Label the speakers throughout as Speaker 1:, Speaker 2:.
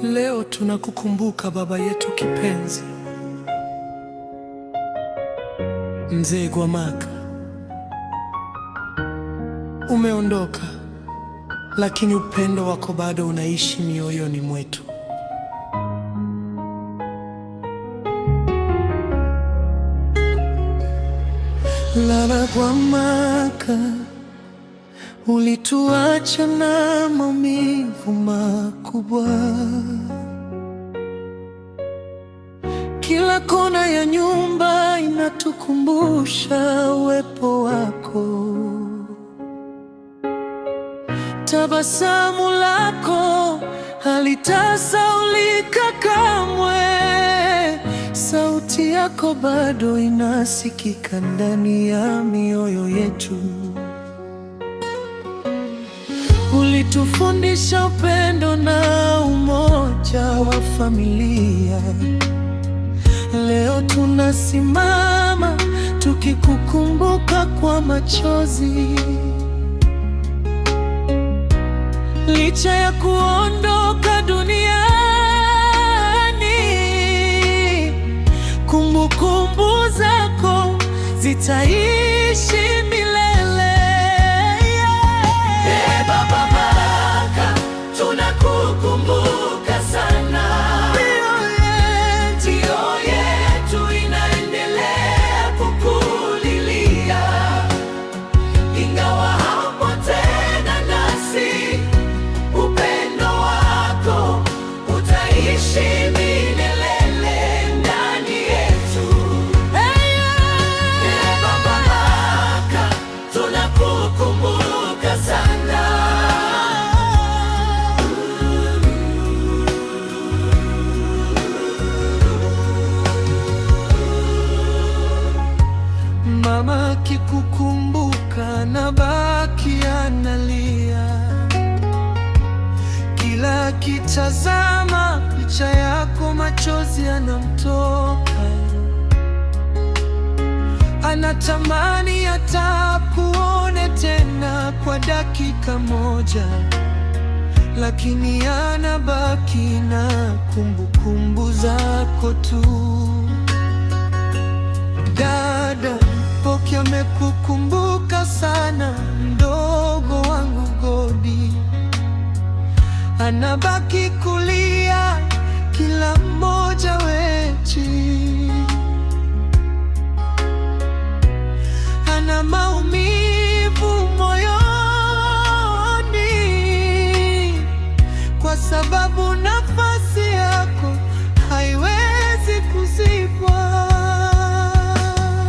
Speaker 1: Leo tunakukumbuka baba yetu kipenzi, Mzee Gwamaka. Umeondoka, lakini upendo wako bado unaishi mioyoni mwetu. Lala Gwamaka, ulituacha na maumivu makubwa. Kila kona ya nyumba inatukumbusha uwepo wako. Tabasamu lako halitasahaulika kamwe. Sauti yako bado inasikika ndani ya mioyo yetu. Ulitufundisha upendo na umoja wa familia. Leo tunasimama tukikukumbuka kwa machozi. Licha ya kuondoka duniani, kumbukumbu zako zitaishi milele.
Speaker 2: Baba Gwamaka, tunakukumbuka sana. Mioyo yetu inaendelea kukulilia. Ingawa haupo tena nasi, upendo wako utaishi milele ndani yetu. Baba Gwamaka, tunakukumbuka sana.
Speaker 1: Mama akikukumbuka na baki analia. Kila akitazama picha yako machozi yanamtoka. Anatamani hata kuone tena kwa dakika moja, lakini anabaki na kumbukumbu zako tu. Dada Mpoki amekukumbuka sana. Mdogo wangu Godi anabaki kulia. Kila mmoja wetu ana maumivu moyoni, kwa sababu nafasi yako haiwezi kuzibwa.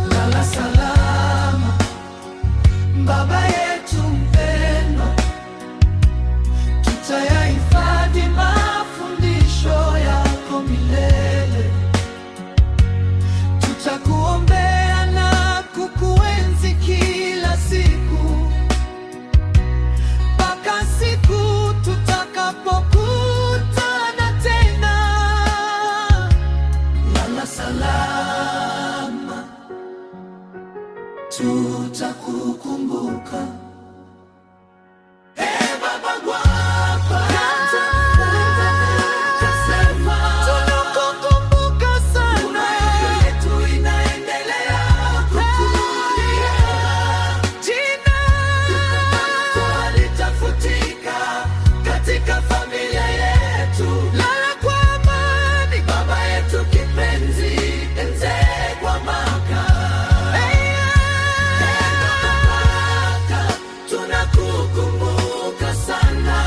Speaker 1: Lala salama baba yetu mpendwa, tutayahifadhi mafundisho yako milele. Tutakuombea na kukuenzi kila siku, mpaka siku tutakapokutana tena. Lala salama, tutakukumbuka. Baba Gwamaka, tunakukumbuka sana. Mioyo yetu inaendelea kukulia. Jina lako halitafutika katika familia yetu. Lala kwa amani baba yetu kipenzi, Mzee Gwamaka. Tunakukumbuka sana.